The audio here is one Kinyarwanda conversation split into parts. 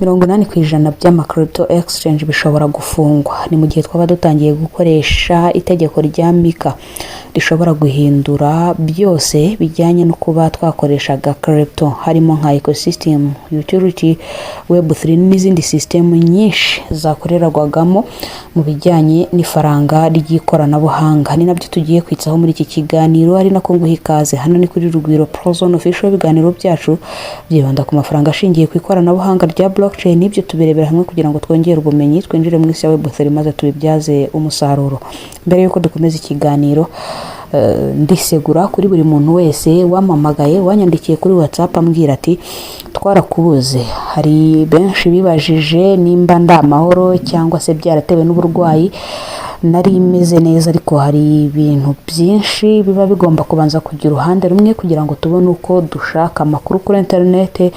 80% by'ama crypto exchange bishobora gufungwa. Ni mu gihe twaba dutangiye gukoresha itegeko rya Mika rishobora guhindura byose bijyanye no kuba twakoreshaga crypto, harimo nka ecosystem, utility, web3 n'izindi system nyinshi zakorerwagamo mu bijyanye n'ifaranga ry'ikoranabuhanga. Ni nabyo tugiye kwitsaho muri iki kiganiro, ari nako nguha ikaze. Hano ni kuri Rugwiro Pro Zone Official. Ibiganiro byacu byibanda ku mafaranga ashingiye ku ikoranabuhanga rya blockchain. Ibyo tubirebera hamwe kugira ngo twongere ubumenyi, twinjire mu isi ya web3 maze tubibyaze umusaruro. Mbere yuko dukomeza ikiganiro, ndisegura kuri buri muntu wese wamamagaye wanyandikiye kuri WhatsApp ambwira ati twarakubuze. Hari benshi bibajije nimba ndamahoro cyangwa se byaratewe n'uburwayi. Nari imeze neza, ariko hari ibintu byinshi biba bigomba kubanza kugira uruhande rumwe kugira ngo tubone uko dushaka amakuru kuri internet,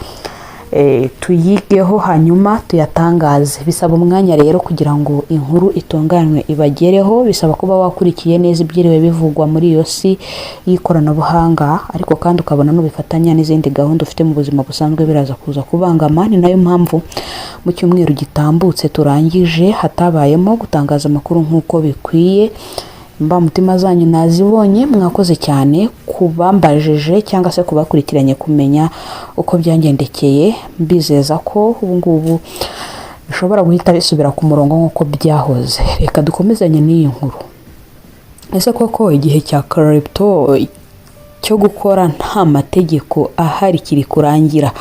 tuyigeho hanyuma tuyatangaze. Bisaba umwanya rero kugira ngo inkuru itunganywe ibagereho, bisaba kuba wakurikiye neza ibyiriwe bivugwa muri iyo si y'ikoranabuhanga, ariko kandi ukabona n'ubifatanya n'izindi gahunda ufite mu buzima busanzwe biraza kuza kubangama. Ni nayo mpamvu mu cyumweru gitambutse turangije hatabayemo gutangaza amakuru nk'uko bikwiye. Mba mutima zanyu nazibonye, mwakoze cyane kubambajije cyangwa se kubakurikiranye kumenya uko byangendekeye. Mbizeza ko ubu ngubu bishobora guhita bisubira ku murongo nk'uko byahoze. Reka dukomezanye n'iyi nkuru. Ese koko igihe cya crypto cyo gukora nta mategeko ahari kiri kurangira?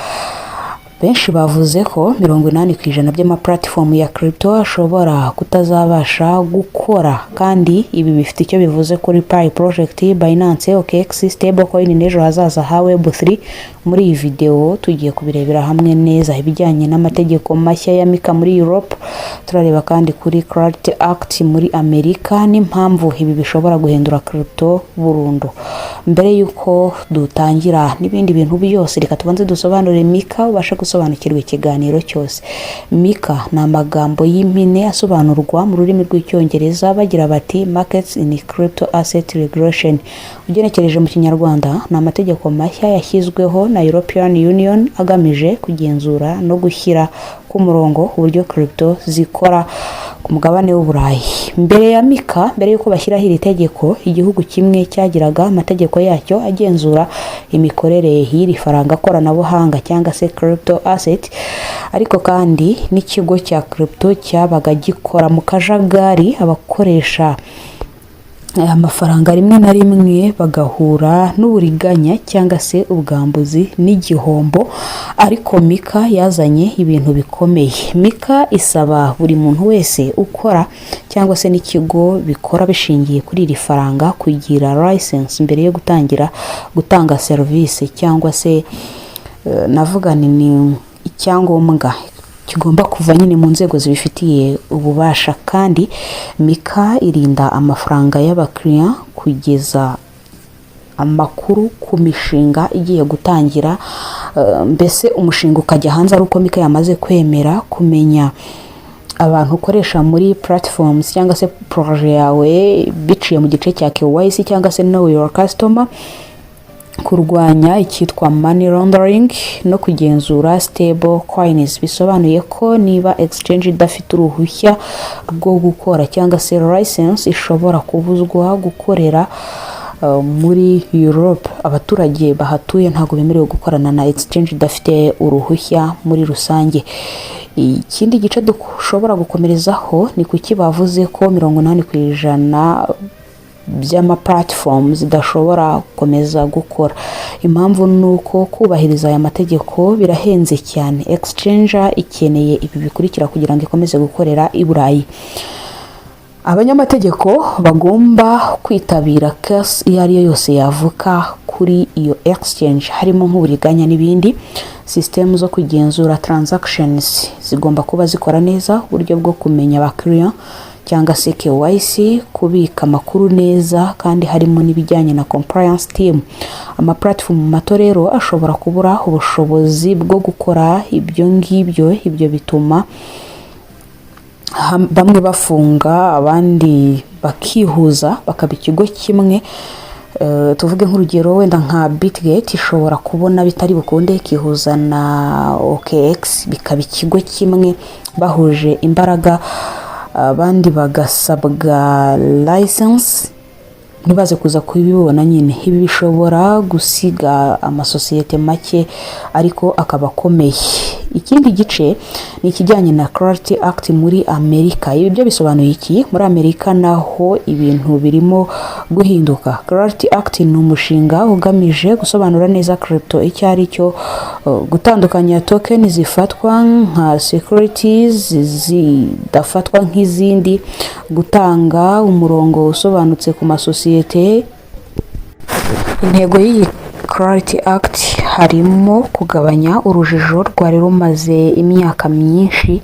Benshi bavuze ko 80% by'ama platform ya crypto ashobora kutazabasha gukora, kandi ibi bifite icyo bivuze kuri Pi Project, Binance, OKX, stablecoin n'ejo hazaza ha Web3. Muri iyi video tugiye kubirebera hamwe neza ibijyanye n'amategeko mashya ya Mika muri Europe. Turareba kandi kuri Clarity Act muri Amerika n'impamvu ibi bishobora guhindura crypto burundu. Mbere yuko dutangira n'ibindi bintu byose, reka tubanze dusobanure Mika ubasha gusobanukirwa ikiganiro cyose. Mika ni amagambo y'impine asobanurwa mu rurimi rw'icyongereza bagira bati Markets in Crypto Asset Regulation. Ugenekereje mu Kinyarwanda ni amategeko mashya yashyizweho na European Union agamije kugenzura no gushyira ku murongo uburyo crypto zikora ku mugabane w'Uburayi. Mbere ya Mika, mbere yuko bashyiraho iri tegeko, igihugu kimwe cyagiraga amategeko yacyo agenzura imikorere y'iri faranga koranabuhanga cyangwa se crypto asset, ariko kandi n'ikigo cya crypto cyabaga gikora mu kajagari. Abakoresha amafaranga rimwe na rimwe bagahura n'uburiganya cyangwa se ubwambuzi n'igihombo, ariko Mika yazanye ibintu bikomeye. Mika isaba buri muntu wese ukora cyangwa se n'ikigo bikora bishingiye kuri iri faranga kugira license mbere yo gutanga service, cyangwa se navuga ni icyangombwa kigomba kuva nyine mu nzego zibifitiye ububasha. Kandi Mika irinda amafaranga y'abakiriya kugeza amakuru ku mishinga igiye gutangira, mbese umushinga ukajya hanze ari uko Mika yamaze kwemera kumenya abantu ukoresha muri platforms cyangwa se projet yawe biciye mu gice cya KYC cyangwa se know your customer, kurwanya icyitwa money laundering no kugenzura stable coins. Bisobanuye ko niba exchange idafite uruhushya rwo gukora cyangwa se license, ishobora kubuzwa gukorera muri Europe. Abaturage bahatuye ntago bemerewe gukorana na exchange idafite uruhushya muri rusange. Ikindi gice dushobora gukomerezaho ni kuki bavuze ko 80% by'ama platforms zidashobora gukomeza gukora. Impamvu nuko kubahiriza aya mategeko birahenze cyane. Exchange ikeneye ibi bikurikira kugira ngo ikomeze gukorera i Burayi. Abanyamategeko bagomba kwitabira case iyo ari yo yose yavuka kuri iyo exchange, harimo nk'uburiganya n'ibindi. System zo kugenzura transactions zigomba kuba zikora neza, uburyo bwo kumenya abakiriya cyangwa se KYC, kubika amakuru neza, kandi harimo n'ibijyanye na compliance team. Ama platform mato rero ashobora kubura ubushobozi bwo gukora ibyo ngibyo. Ibyo bituma bamwe bafunga, abandi bakihuza bakaba ikigo kimwe. tuvuge nk'urugero wenda nka Bitgate ishobora kubona bitari bukunde ikihuza na OKX bikaba ikigo kimwe bahuje imbaraga, abandi bagasabwa license ntibaze kuza kubibona nyine. Ibi bishobora gusiga amasosiyete make ariko akaba akomeye. Ikindi gice ni ikijyanye na Clarity Act muri Amerika. Ibi byo bisobanuye iki? Muri Amerika naho ibintu birimo guhinduka. Clarity Act ni umushinga ugamije gusobanura neza crypto icyo ari cyo, gutandukanya token zifatwa nka securities zidafatwa nk'izindi, gutanga umurongo usobanutse ku masosiyete. Intego y'iyi Clarity Act harimo kugabanya urujijo rwari rumaze imyaka myinshi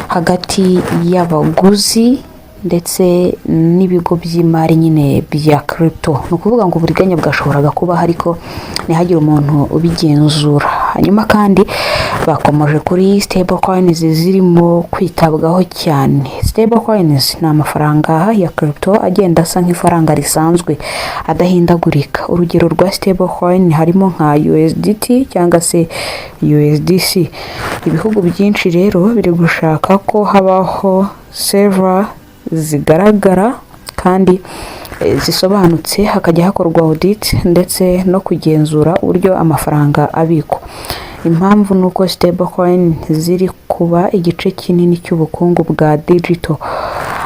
hagati y'abaguzi ndetse n'ibigo by'imari nyine bya crypto. Ni ukuvuga ngo uburiganya bwashoboraga kuba ariko ntihagire umuntu ubigenzura. Hanyuma kandi bakomeje kuri stable coins zirimo kwitabwaho cyane. Stable coins ni amafaranga ya crypto agenda asa nk'ifaranga risanzwe adahindagurika. Urugero rwa stable coin harimo nka USDT cyangwa se USDC. Ibihugu byinshi rero biri gushaka ko habaho server zigaragara kandi zisobanutse, hakajya hakorwa audit ndetse no kugenzura uburyo amafaranga abikwa. Impamvu nuko stablecoin ziri kuba igice kinini cy'ubukungu bwa digital.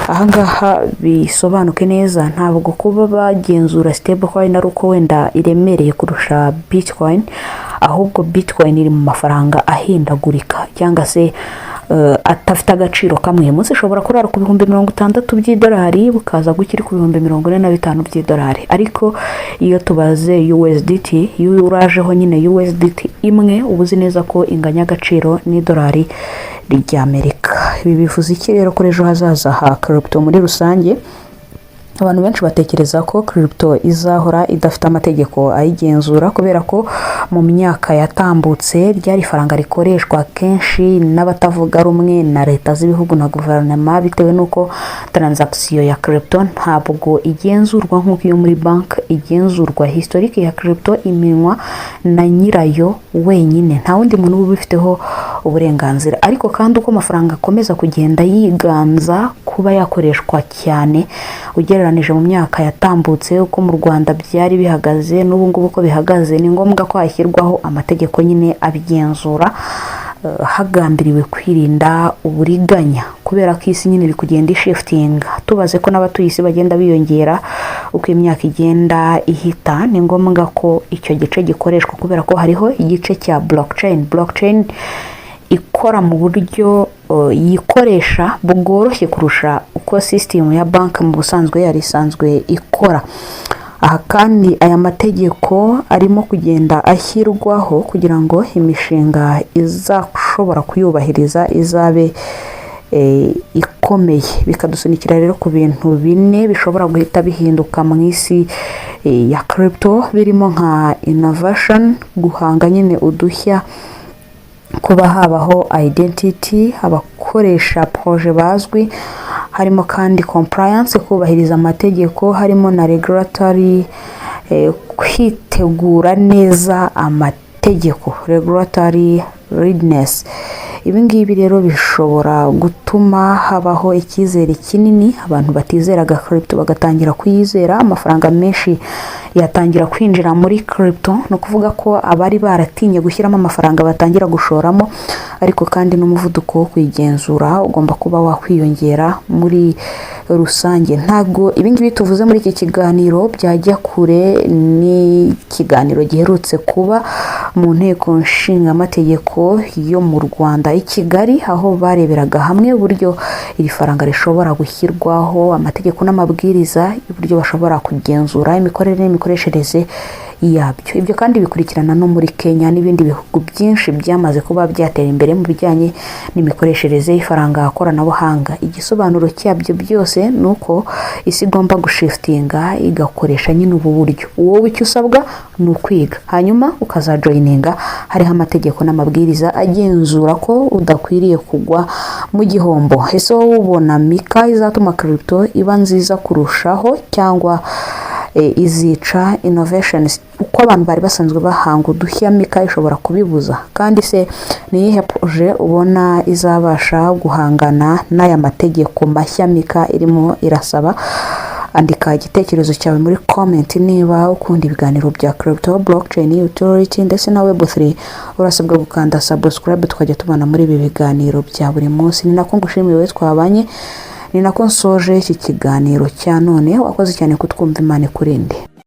Ahangaha bisobanuke neza, ntabwo kuba bagenzura stablecoin ari uko wenda iremereye kurusha Bitcoin, ahubwo Bitcoin iri mu mafaranga ahindagurika cyangwa se atafite agaciro kamwe. Munsi ishobora kurara ku bihumbi 60 by'idolari bukaza gukiri ku bihumbi 45 by'idolari, ariko iyo tubaze USDT, iyo urajeho nyine USDT imwe ubuzi neza ko inganya agaciro n'idolari ry'Amerika. Ibi bivuze iki rero kuri ejo hazaza ha crypto muri rusange? Abantu benshi batekereza ko crypto izahora idafite amategeko ayigenzura, kubera ko mu myaka yatambutse ryari faranga rikoreshwa kenshi n'abatavuga rumwe na leta z'ibihugu na guverinoma, bitewe nuko transaction ya crypto ntabwo igenzurwa nk'uko iyo muri bank igenzurwa. Historique ya crypto iminwa na nyirayo wenyine, nta wundi muntu ubifiteho uburenganzira. Ariko kandi uko amafaranga akomeza kugenda yiganza kuba yakoreshwa cyane ugereranije mu myaka yatambutse, uko mu Rwanda byari bihagaze n'ubu ngubu uko bihagaze, ni ngombwa ko hashyirwaho amategeko nyine abigenzura, hagambiriwe kwirinda uburiganya, kubera ko isi nyine iri kugenda ishiftinga. Tubaze ko n'abatuye isi bagenda biyongera uko imyaka igenda ihita, ni ngombwa ko icyo gice gikoreshwa, kubera ko hariho igice cya blockchain ikora mu buryo yikoresha bworoshye kurusha uko system ya bank mu busanzwe yari isanzwe ikora. Aha kandi aya mategeko arimo kugenda ashyirwaho kugira ngo imishinga izashobora kuyubahiriza izabe ikomeye. Bikadusunikira rero ku bintu bine bishobora guhita bihinduka mu isi ya crypto, birimo nka innovation, guhanga nyine udushya, kuba habaho identity, abakoresha projet bazwi, harimo kandi compliance, kubahiriza amategeko, harimo na regulatory, kwitegura neza amategeko, regulatory readiness. Ibi ngibi rero bishobora gutuma habaho icyizere kinini, abantu batizeraga crypto bagatangira kuyizera, amafaranga menshi yatangira kwinjira muri crypto. No kuvuga ko abari baratinye gushyiramo amafaranga batangira gushoramo, ariko kandi n'umuvuduko wo kwigenzura ugomba kuba wakwiyongera muri rusange. Ntago ibi ngibi tuvuze muri iki kiganiro byajya kure ni kiganiro giherutse kuba mu nteko nshinga amategeko yo mu Rwanda i Kigali, aho bareberaga hamwe uburyo iri faranga rishobora gushyirwaho amategeko n'amabwiriza y'uburyo bashobora kugenzura imikorere n'imikoreshereze yabyo. Ibyo kandi bikurikirana no muri Kenya n'ibindi bihugu byinshi byamaze kuba byatera imbere mu bijyanye n'imikoreshereze y'ifaranga koranabuhanga. Igisobanuro cyabyo byose nuko isi igomba gushiftinga igakoresha nyine ubu buryo. Wowe icyo usabwa ni ukwiga, hanyuma ukazajoyininga hariho amategeko n'amabwiriza agenzura ko udakwiriye kugwa mu gihombo. Ese wowe ubona Mika izatuma crypto iba nziza kurushaho, cyangwa izica innovations uko abantu bari basanzwe bahanga udushya Mika ishobora kubibuza. Kandi se ni iyihe projet ubona izabasha guhangana n'aya mategeko mashya Mika irimo irasaba? Andika igitekerezo cyawe muri comment. Niba ukunda ibiganiro bya crypto, blockchain, utility ndetse na web3 urasabwa gukanda subscribe tukajya tubana muri ibi biganiro bya buri munsi. Ni nako ngushimiye we twabanye, ni nako nsoje iki kiganiro cya none. Wakoze cyane kutwumva, Imana ikurinde.